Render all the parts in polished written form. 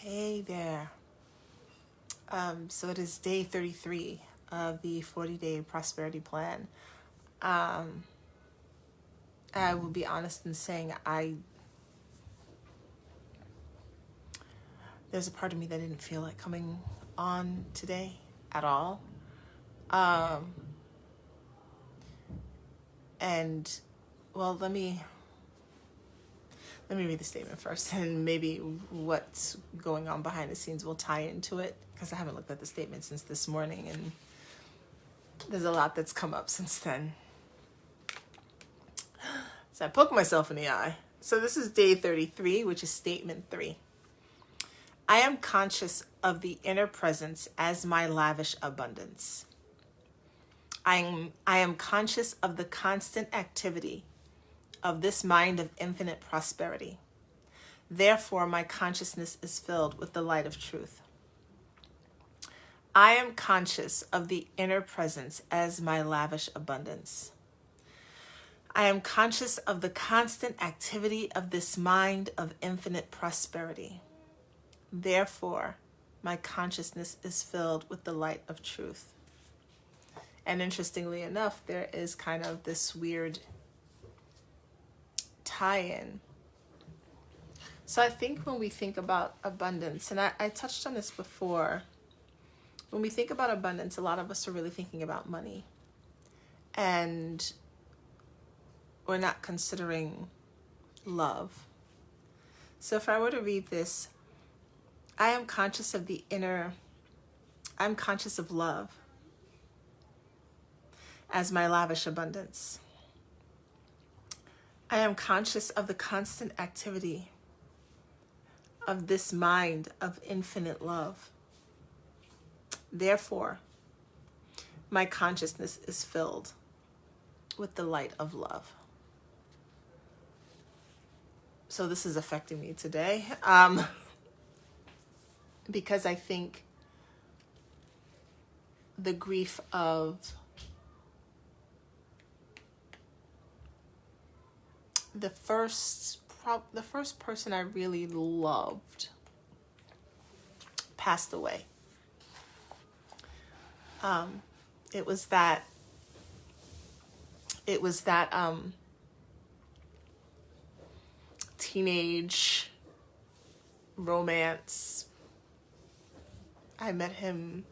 Hey there. So it is day 33 of the 40-day prosperity plan. Um, I will be honest in saying there's a part of me that didn't feel like coming on today at all. Um, and well, let me read the statement first, and maybe what's going on behind the scenes will tie into it, because I haven't looked at the statement since this morning, and there's a lot that's come up since then. So I poke myself in the eye. So this is day 33, which is statement 3. I am conscious of the inner presence as my lavish abundance. I am conscious of the constant activity of this mind of infinite prosperity. Therefore, my consciousness is filled with the light of truth. I am conscious of the inner presence as my lavish abundance. I am conscious of the constant activity of this mind of infinite prosperity. Therefore, my consciousness is filled with the light of truth. And interestingly enough, there is kind of this weird tie-in. So I think when we think about abundance, and I touched on this before, when we think about abundance, a lot of us are really thinking about money. And we're not considering love. So if I were to read this, I'm conscious of love as my lavish abundance. I am conscious of the constant activity of this mind of infinite love. Therefore, my consciousness is filled with the light of love. So this is affecting me today, because I think the grief of the first person I really loved passed away. It was that teenage romance. I met him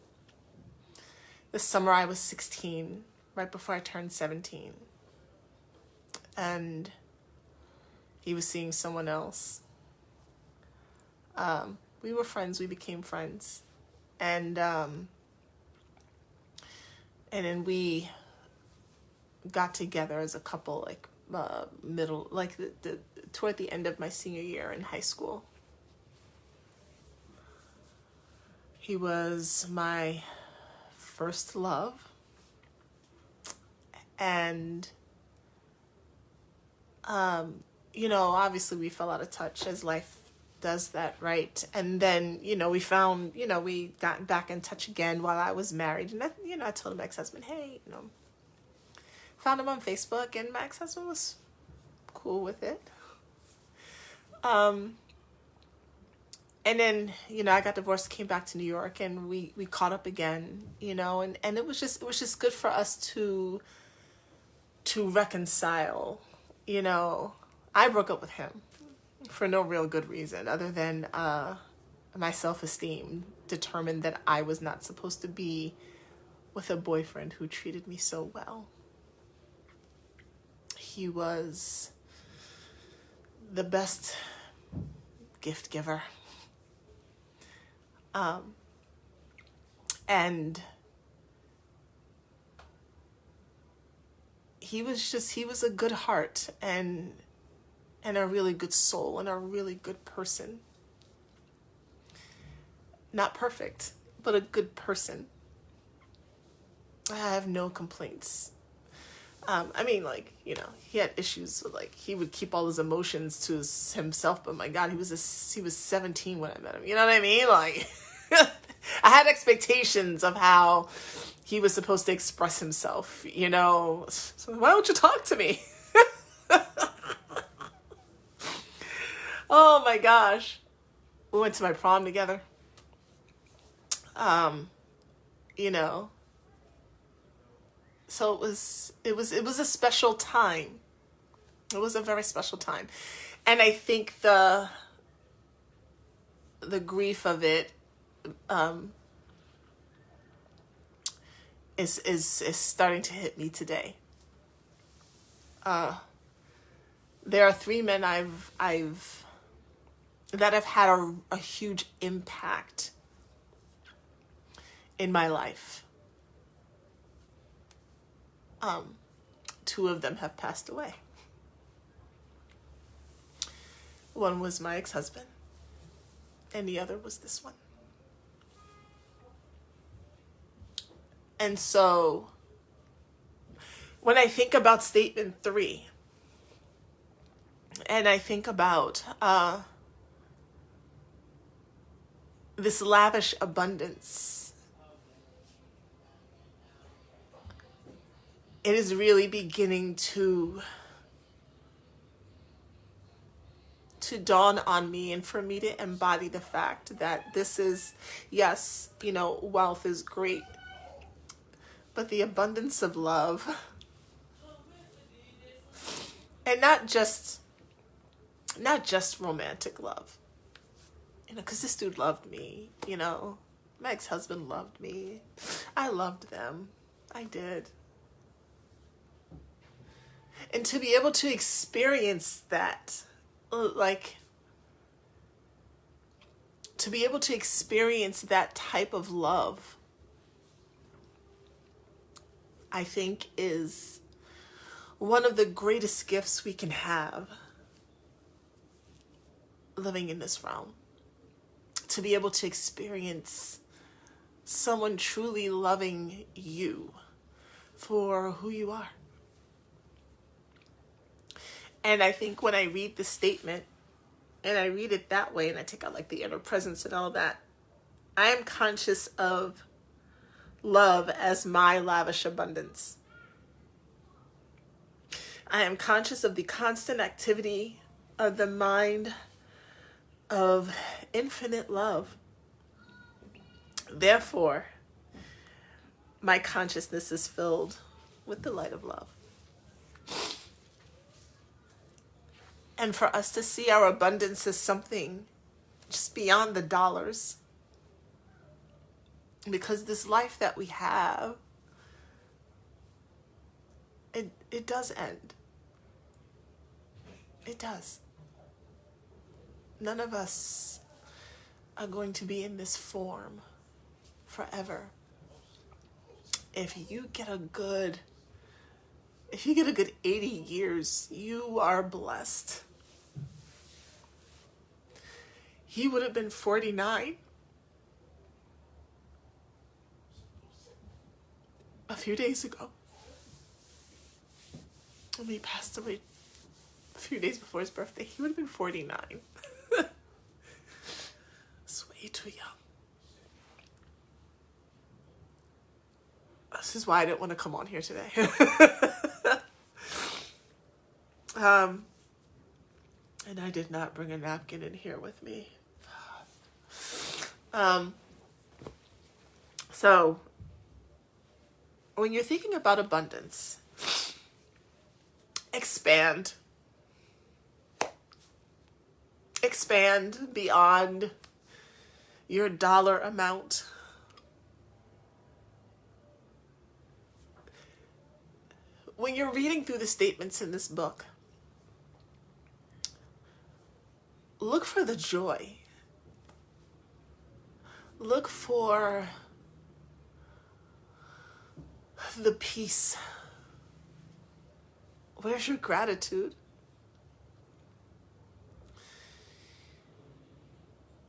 the summer I was 16, right before I turned 17. And he was seeing someone else. We were friends, we became friends. And then we got together as a couple, like toward the end of my senior year in high school. He was my first love, and obviously we fell out of touch, as life does that, right? And then we got back in touch again while I was married, and I told my ex-husband, hey, found him on Facebook, and my ex-husband was cool with it. And then, I got divorced, came back to New York, and we caught up again, and it was just good for us to reconcile. I broke up with him for no real good reason other than my self-esteem determined that I was not supposed to be with a boyfriend who treated me so well. He was the best gift giver. And he was a good heart and a really good soul and a really good person. Not perfect, but a good person. I have no complaints. He had issues with, he would keep all his emotions to himself, but my God, he was 17 when I met him. You know what I mean? I had expectations of how he was supposed to express himself, So why don't you talk to me? Oh my gosh. We went to my prom together. You know, so it was a special time. It was a very special time. And I think the grief of it is starting to hit me today. There are three men that have had a huge impact in my life. Two of them have passed away. One was my ex-husband, and the other was this one. And so, when I think about statement 3, and I think about this lavish abundance, it is really beginning to dawn on me, and for me to embody the fact that this is, yes, wealth is great, but the abundance of love, and not just romantic love, because this dude loved me, my ex-husband loved me, I loved them, I did. And to be able to experience that, to be able to experience that type of love, I think is one of the greatest gifts we can have living in this realm. To be able to experience someone truly loving you for who you are. And I think when I read the statement, and I read it that way, and I take out the inner presence and all that, I am conscious of love as my lavish abundance. I am conscious of the constant activity of the mind of infinite love. Therefore, my consciousness is filled with the light of love. And for us to see our abundance as something just beyond the dollars. Because this life that we have, it does end. It does. None of us are going to be in this form forever. If you get a good 80 years, you are blessed. He would have been 49 a few days ago. When he passed away a few days before his birthday, he would have been 49. It's way too young. This is why I didn't want to come on here today. And I did not bring a napkin in here with me. So, when you're thinking about abundance, expand. Expand beyond your dollar amount. When you're reading through the statements in this book, look for the joy. Look for the peace. Where's your gratitude?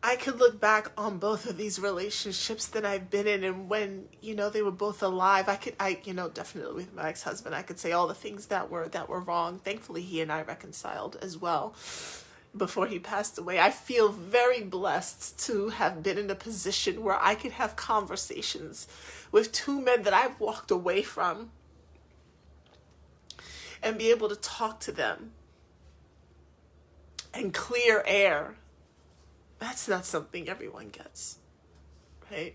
I could look back on both of these relationships that I've been in, and when, they were both alive, I definitely with my ex-husband, I could say all the things that were wrong. Thankfully, he and I reconciled as well before he passed away. I feel very blessed to have been in a position where I could have conversations with two men that I've walked away from and be able to talk to them and clear air That's not something everyone gets, right?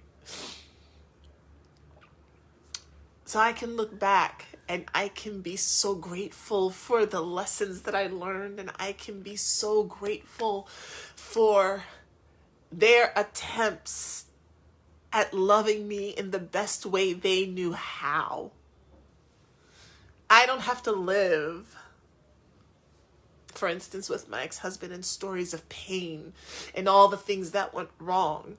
So I can look back and I can be so grateful for the lessons that I learned, and I can be so grateful for their attempts at loving me in the best way they knew how. I don't have to live, for instance, with my ex-husband in stories of pain and all the things that went wrong.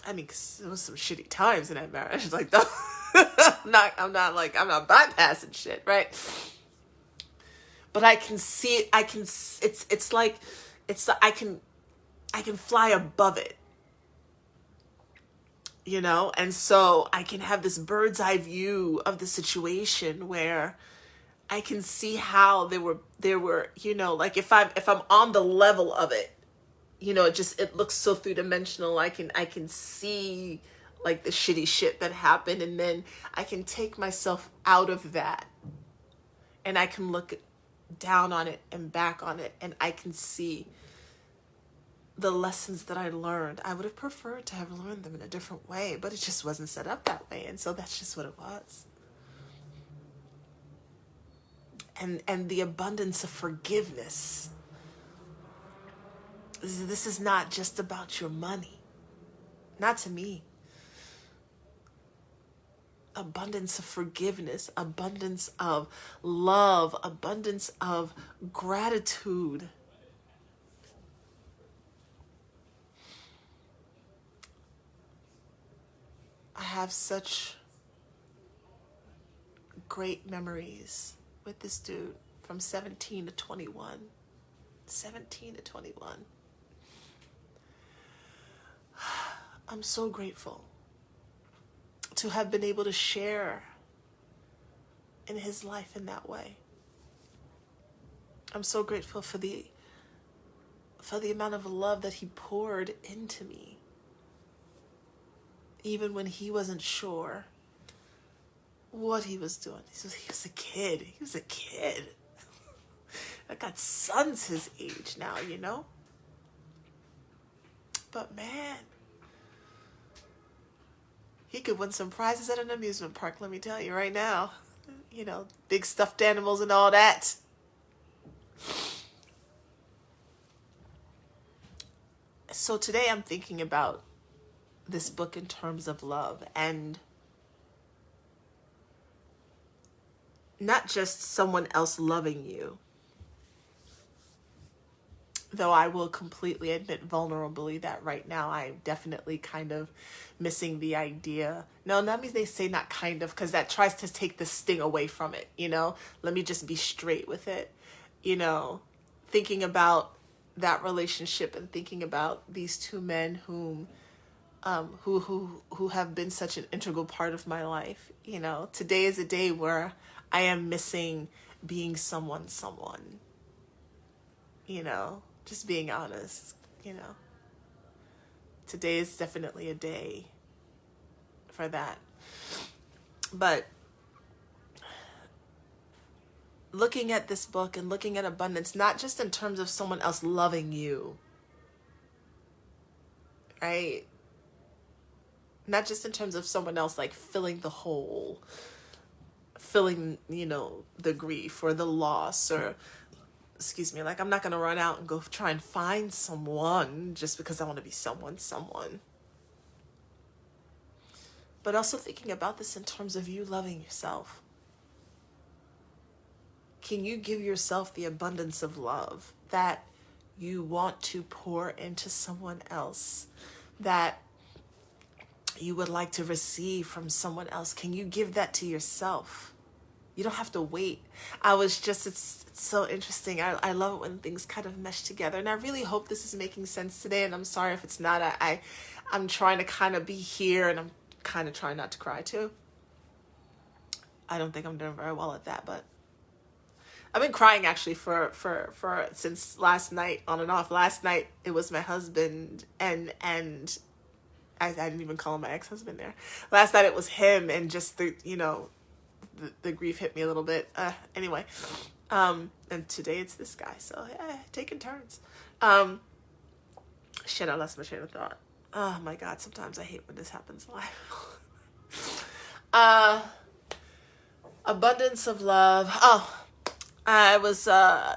I mean, 'cause there was some shitty times in that marriage. Like, I'm not bypassing shit, right? But I can see, I can fly above it, you know? And so I can have this bird's eye view of the situation where I can see how there were, you know, like if I'm on the level of it, you know, it looks so three-dimensional. I can see like the shitty shit that happened, and then I can take myself out of that and I can look down on it and back on it, and I can see the lessons that I learned. I would have preferred to have learned them in a different way, but it just wasn't set up that way, and so that's just what it was. And the abundance of forgiveness. This is not just about your money. Not to me. Abundance of forgiveness, abundance of love, abundance of gratitude. I have such great memories with this dude from 17 to 21. 17 to 21. I'm so grateful to have been able to share in his life in that way. I'm so grateful for the amount of love that he poured into me, even when he wasn't sure what he was doing. He was a kid. He was a kid. I got sons his age now, you know? But man, he could win some prizes at an amusement park, let me tell you right now. You know, big stuffed animals and all that. So today I'm thinking about this book in terms of love, and not just someone else loving you, though I will completely admit vulnerably that right now I'm definitely kind of missing the idea. No, that means they say not kind of, because that tries to take the sting away from it, you know? Let me just be straight with it. You know, thinking about that relationship and thinking about these two men who have been such an integral part of my life. You know, today is a day where I am missing being someone, you know, just being honest, you know. Today is definitely a day for that. But looking at this book and looking at abundance, not just in terms of someone else loving you, right? Not just in terms of someone else like filling the hole, filling, you know, the grief or the loss, or excuse me, like I'm not going to run out and go try and find someone just because I want to be someone. But also thinking about this in terms of you loving yourself. Can you give yourself the abundance of love that you want to pour into someone else, that you would like to receive from someone else? Can you give that to yourself? You don't have to wait. It's so interesting. I love it when things kind of mesh together. And I really hope this is making sense today. And I'm sorry if it's not. I'm trying to kind of be here, and I'm kind of trying not to cry too. I don't think I'm doing very well at that, but I've been crying actually for since last night, on and off. Last night it was my husband, and I didn't even call him my ex-husband there. Last night it was him, and just the grief hit me a little bit. Anyway, And today it's this guy, so yeah, taking turns. Um, Shit, I lost my train of thought. Oh my God, sometimes I hate when this happens live. uh, Abundance of love. Oh, I saw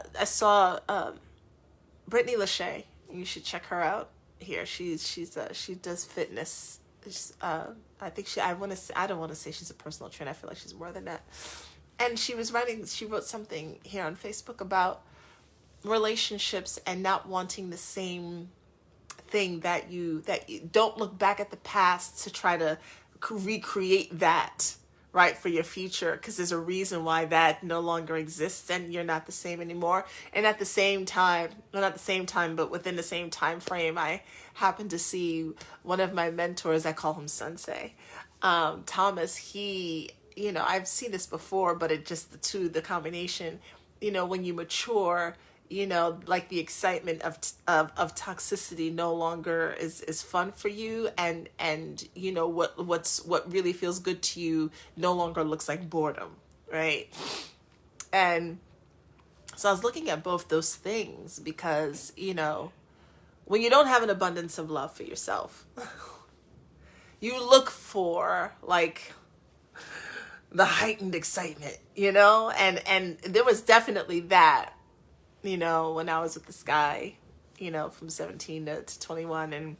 Brittany Lachey. You should check her out here. She does fitness. I think I want to say, I don't want to say she's a personal trainer. I feel like she's more than that. And she wrote something here on Facebook about relationships and not wanting the same thing, that you don't look back at the past to try to recreate that, right, for your future, because there's a reason why that no longer exists and you're not the same anymore. And at the same time, well, not the same time, but within the same time frame, I happened to see one of my mentors. I call him Sensei, Thomas. He, I've seen this before, but it just the combination, when you mature, like the excitement of toxicity no longer is fun for you, and what really feels good to you no longer looks like boredom, right? And so I was looking at both those things because, when you don't have an abundance of love for yourself, you look for like the heightened excitement, and there was definitely that, when I was with this guy, from 17 to 21, and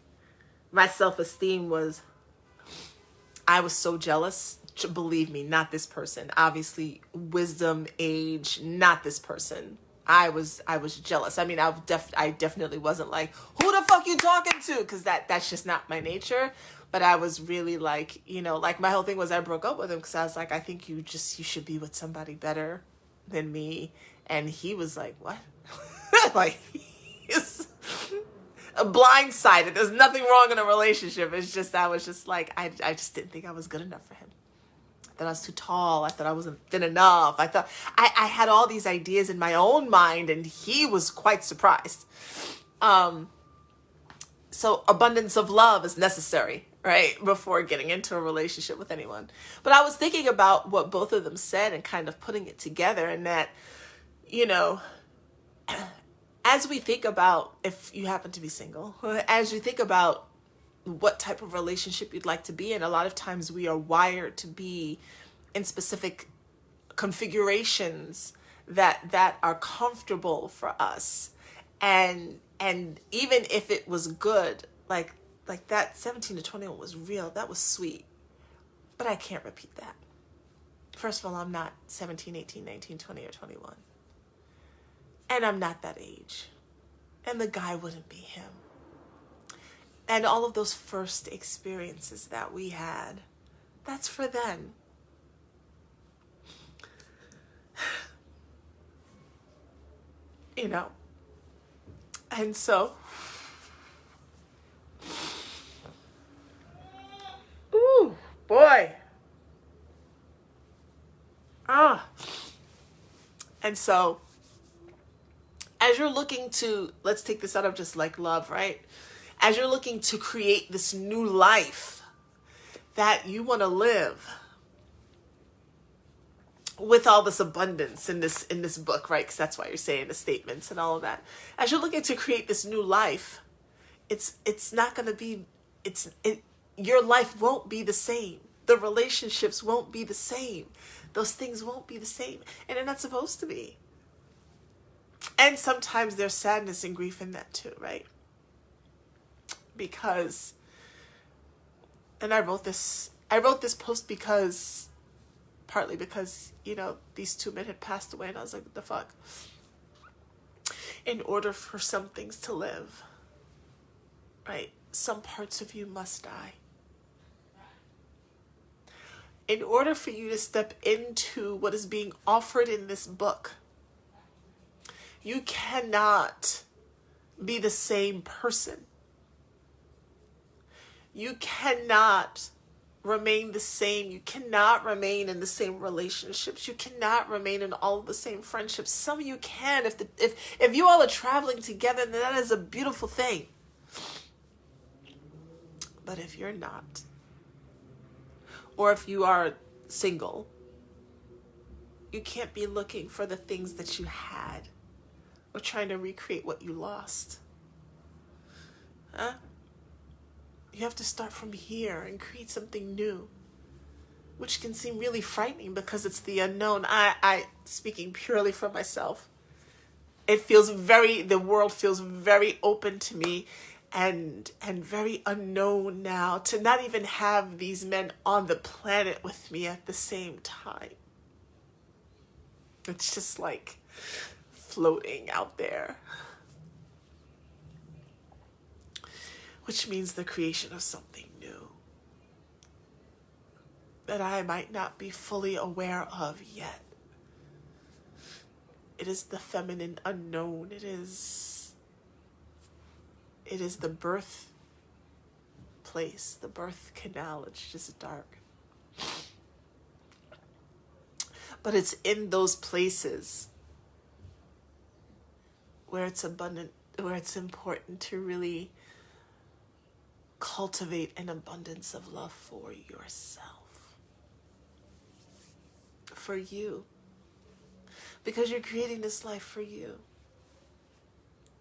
my self-esteem I was so jealous. Believe me, not this person. Obviously, wisdom, age, not this person. I was jealous. I mean, I definitely wasn't like, who the fuck you talking to? Because that's just not my nature. But I was really like, like my whole thing was I broke up with him because I was like, I think you should be with somebody better than me. And he was like, what? Like, he's blindsided. There's nothing wrong in a relationship. It's just, I was just like, I just didn't think I was good enough for him. I thought I was too tall. I thought I wasn't thin enough. I thought I had all these ideas in my own mind, and he was quite surprised. So abundance of love is necessary, right, before getting into a relationship with anyone. But I was thinking about what both of them said and kind of putting it together, and that, as we think about, if you happen to be single, as you think about what type of relationship you'd like to be in, a lot of times we are wired to be in specific configurations that are comfortable for us. And even if it was good, like that 17 to 21 was real, that was sweet, but I can't repeat that. First of all, I'm not 17, 18, 19, 20, or 21. And I'm not that age. And the guy wouldn't be him. And all of those first experiences that we had, that's for them. And so, ooh, boy. And so, as you're looking to, let's take this out of just like love, right? As you're looking to create this new life that you want to live with all this abundance in this book, right? Because that's why you're saying the statements and all of that. As you're looking to create this new life, it's not going to be, your life won't be the same. The relationships won't be the same. Those things won't be the same. And they're not supposed to be. And sometimes there's sadness and grief in that too, right? Because, and I wrote this post partly because, these two men had passed away, and I was like, what the fuck? In order for some things to live, right, some parts of you must die. In order for you to step into what is being offered in this book, you cannot be the same person. You cannot remain the same. You cannot remain in the same relationships. You cannot remain in all of the same friendships. Some of you can. If you all are traveling together, then that is a beautiful thing. But if you're not, or if you are single, You can't be looking for the things that you had or trying to recreate what you lost. Huh? You have to start from here and create something new, which can seem really frightening because it's the unknown. I speaking purely for myself, the world feels very open to me and very unknown now, to not even have these men on the planet with me at the same time. It's just like floating out there, which means the creation of something new that I might not be fully aware of yet. It is the feminine unknown. It is the birth place, the birth canal. It's just dark. But it's in those places where it's abundant, where it's important to really cultivate an abundance of love for yourself, for you, because you're creating this life for you.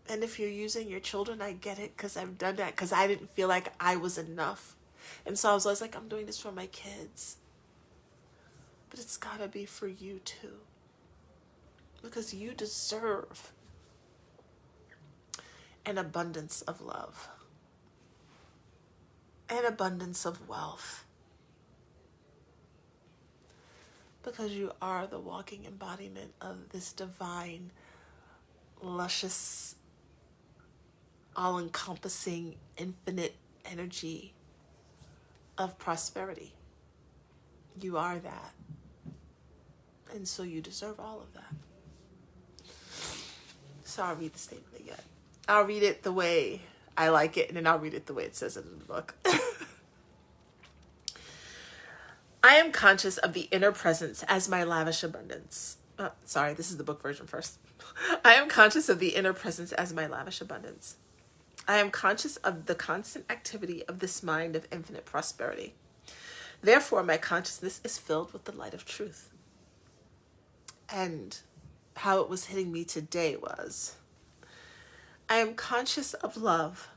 And if you're using your children, I get it, because I've done that, because I didn't feel like I was enough. And so I was always like, I'm doing this for my kids. But it's gotta be for you too, because you deserve an abundance of love, an abundance of wealth, because you are the walking embodiment of this divine, luscious, all-encompassing, infinite energy of prosperity. You are that. And so you deserve all of that. So I'll read the statement again. I'll read it the way I like it, and then I'll read it the way it says it in the book. I am conscious of the inner presence as my lavish abundance. Sorry, this is the book version first. I am conscious of the inner presence as my lavish abundance. I am conscious of the constant activity of this mind of infinite prosperity. Therefore, my consciousness is filled with the light of truth. And how it was hitting me today was, I am conscious of love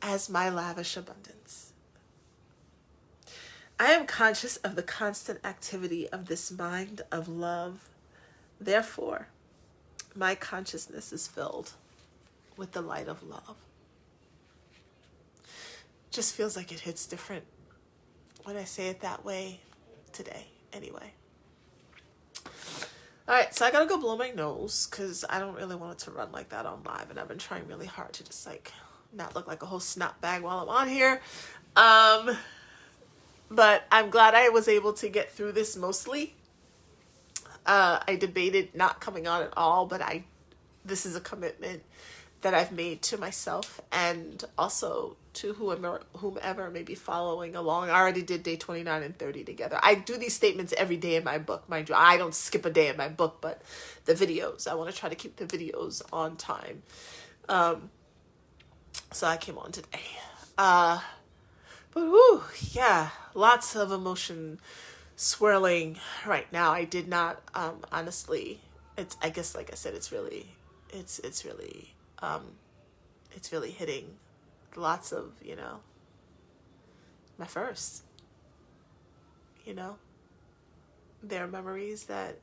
as my lavish abundance. I am conscious of the constant activity of this mind of love. Therefore, my consciousness is filled with the light of love. Just feels like it hits different when I say it that way today, anyway. All right, so I gotta go blow my nose because I don't really want it to run like that on live, and I've been trying really hard to just like not look like a whole snot bag while I'm on here. But I'm glad I was able to get through this mostly. I debated not coming on at all, but this is a commitment that I've made to myself and also to whomever may be following along. I already did day 29 and 30 together. I do these statements every day in my book, mind you. I don't skip a day in my book, but the videos, I want to try to keep the videos on time. So I came on today. But whoo, yeah, lots of emotion swirling right now. I did not, honestly, I guess, like I said, it's really hitting lots of, my first, there are memories that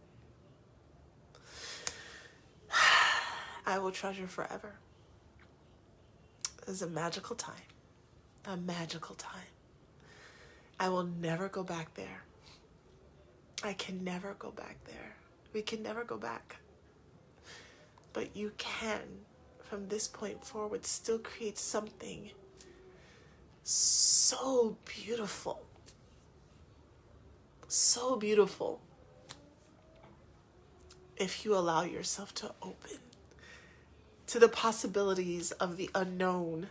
I will treasure forever. It was a magical time. A magical time. I will never go back there. I can never go back there. We can never go back. But you can, from this point forward, still create something so beautiful. So beautiful. If you allow yourself to open to the possibilities of the unknown.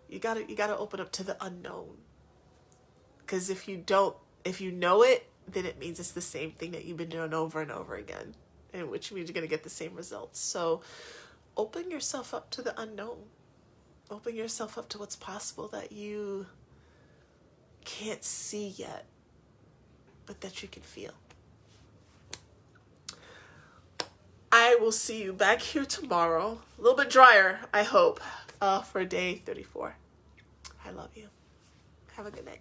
You gotta open up to the unknown. Because if you know it, then it means it's the same thing that you've been doing over and over again, and which means you're gonna get the same results. So open yourself up to the unknown. Open yourself up to what's possible that you can't see yet, but that you can feel. I will see you back here tomorrow, a little bit drier, I hope, for day 34. I love you. Have a good night.